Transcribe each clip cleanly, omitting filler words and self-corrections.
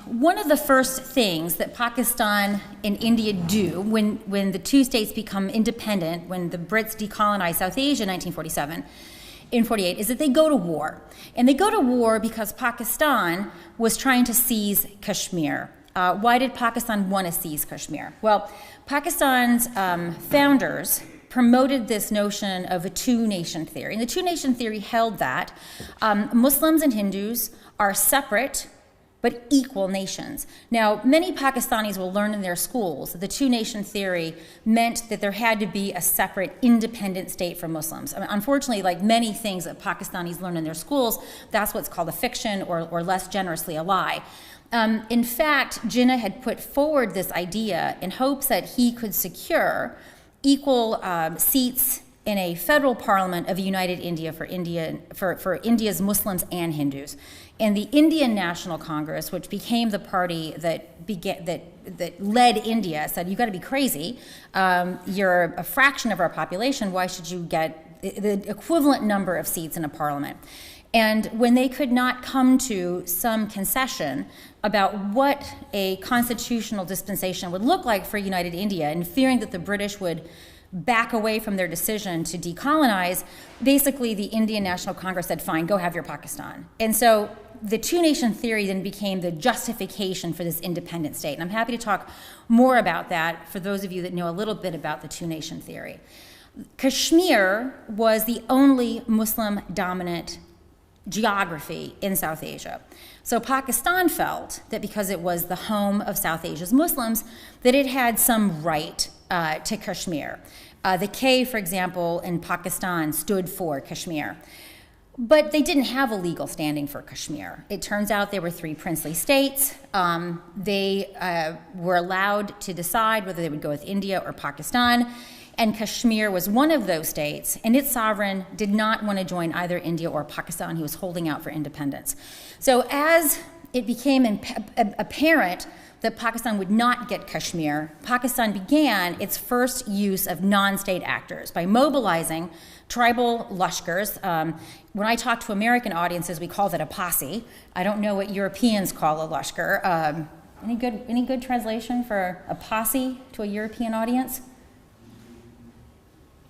One of the first things that Pakistan and India do when the two states become independent, when the Brits decolonize South Asia in 1947, in 48, is that they go to war. And they go to war because Pakistan was trying to seize Kashmir. Why did Pakistan want to seize Kashmir? Well, Pakistan's founders promoted this notion of a two-nation theory. And the two-nation theory held that Muslims and Hindus are separate but equal nations. Now, many Pakistanis will learn in their schools that the two-nation theory meant that there had to be a separate, independent state for Muslims. I mean, unfortunately, like many things that Pakistanis learn in their schools, that's what's called a fiction or less generously a lie. In fact, Jinnah had put forward this idea in hopes that he could secure equal seats in a federal parliament of a united India for India's Muslims and Hindus. And the Indian National Congress, which became the party that led India, said, "You've got to be crazy. You're a fraction of our population. Why should you get the equivalent number of seats in a parliament?" And when they could not come to some concession about what a constitutional dispensation would look like for united India, and fearing that the British would back away from their decision to decolonize, basically the Indian National Congress said, "Fine, go have your Pakistan." And so the two-nation theory then became the justification for this independent state. And I'm happy to talk more about that for those of you that know a little bit about the two-nation theory. Kashmir was the only Muslim-dominant geography in South Asia. So Pakistan felt that because it was the home of South Asia's Muslims, that it had some right to Kashmir. The K, for example, in Pakistan stood for Kashmir. But they didn't have a legal standing for Kashmir. It turns out there were three princely states. They were allowed to decide whether they would go with India or Pakistan. And Kashmir was one of those states, and its sovereign did not want to join either India or Pakistan. He was holding out for independence. So as it became apparent that Pakistan would not get Kashmir, Pakistan began its first use of non-state actors by mobilizing tribal lashkars. When I talk to American audiences, we call that a posse. I don't know what Europeans call a lashkar. Any good translation for a posse to a European audience?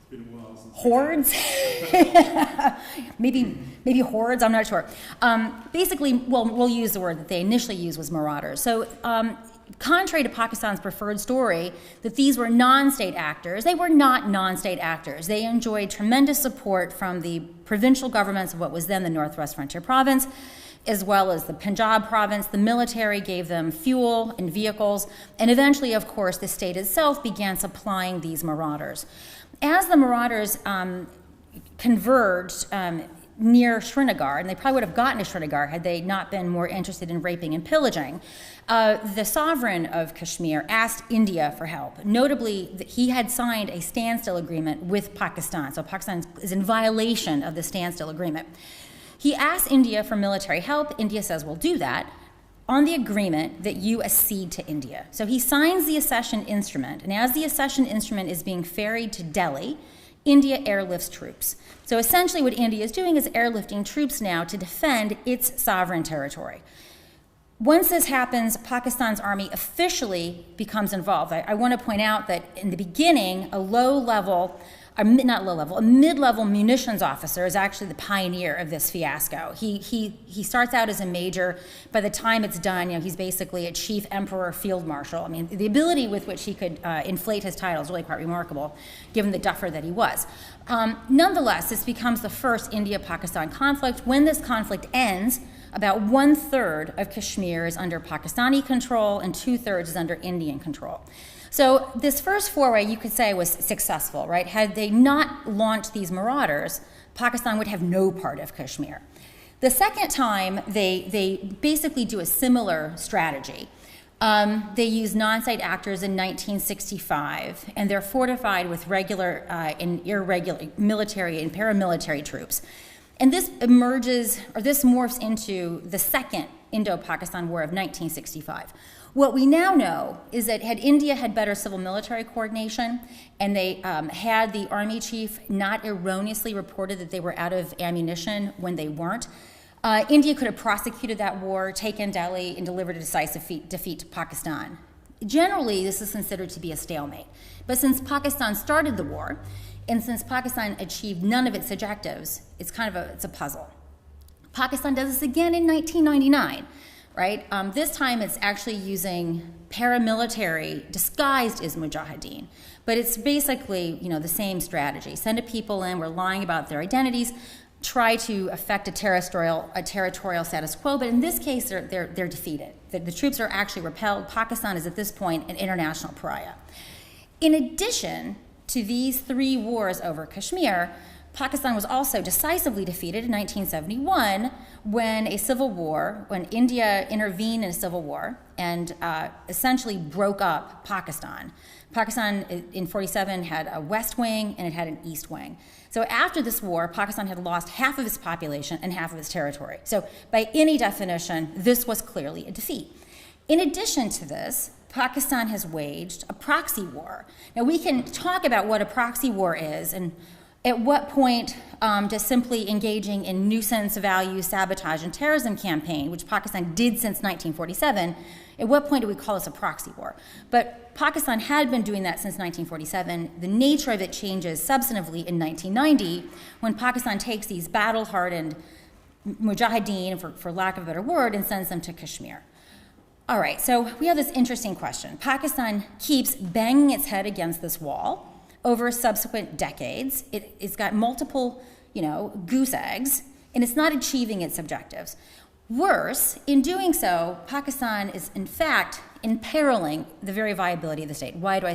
It's been a while since Hordes? maybe hordes, I'm not sure. Basically, well, we'll use the word that they initially used was marauders. So contrary to Pakistan's preferred story that these were non-state actors, they were not non-state actors. They enjoyed tremendous support from the provincial governments of what was then the Northwest Frontier Province, as well as the Punjab province. The military gave them fuel and vehicles, and eventually, of course, the state itself began supplying these marauders. As the marauders converged near Srinagar, and they probably would have gotten to Srinagar had they not been more interested in raping and pillaging, the sovereign of Kashmir asked India for help. Notably, that he had signed a standstill agreement with Pakistan, so Pakistan is in violation of the standstill agreement. He asked India for military help. India says, "We'll do that," on the agreement that you accede to India. So he signs the accession instrument, and as the accession instrument is being ferried to Delhi, India airlifts troops. So essentially what India is doing is airlifting troops now to defend its sovereign territory. Once this happens, Pakistan's army officially becomes involved. I want to point out that in the beginning, a mid-level munitions officer is actually the pioneer of this fiasco. He starts out as a major. By the time it's done, he's basically a chief emperor field marshal. I mean, the ability with which he could inflate his title is really quite remarkable, given the duffer that he was. Nonetheless, this becomes the first India-Pakistan conflict. When this conflict ends, about 1/3 of Kashmir is under Pakistani control and 2/3 is under Indian control. So this first foray, you could say, was successful, right? Had they not launched these marauders, Pakistan would have no part of Kashmir. The second time, they basically do a similar strategy. They use non-state actors in 1965, and they're fortified with regular and irregular military and paramilitary troops. And this morphs into the Second Indo-Pakistan War of 1965. What we now know is that had India had better civil-military coordination, and they had the army chief not erroneously reported that they were out of ammunition when they weren't, India could have prosecuted that war, taken Delhi, and delivered a decisive defeat to Pakistan. Generally, this is considered to be a stalemate. But since Pakistan started the war, and since Pakistan achieved none of its objectives, it's a puzzle. Pakistan does this again in 1999, right? This time it's actually using paramilitary disguised as mujahideen. But it's basically, the same strategy. Send people in, we're lying about their identities, try to affect a territorial status quo, but in this case, they're defeated. The troops are actually repelled. Pakistan is at this point an international pariah. In addition to these 3 wars over Kashmir, Pakistan was also decisively defeated in 1971 when India intervened in a civil war and essentially broke up Pakistan. Pakistan in 47 had a west wing and it had an east wing. So after this war, Pakistan had lost half of its population and half of its territory. So by any definition, this was clearly a defeat. In addition to this, Pakistan has waged a proxy war. Now we can talk about what a proxy war is and at what point does simply engaging in nuisance, value, sabotage, and terrorism campaign, which Pakistan did since 1947, at what point do we call this a proxy war? But Pakistan had been doing that since 1947. The nature of it changes substantively in 1990 when Pakistan takes these battle-hardened mujahideen, for lack of a better word, and sends them to Kashmir. All right, so we have this interesting question. Pakistan keeps banging its head against this wall over subsequent decades. It's got multiple, goose eggs, and it's not achieving its objectives. Worse, in doing so, Pakistan is in fact imperiling the very viability of the state. Why do I say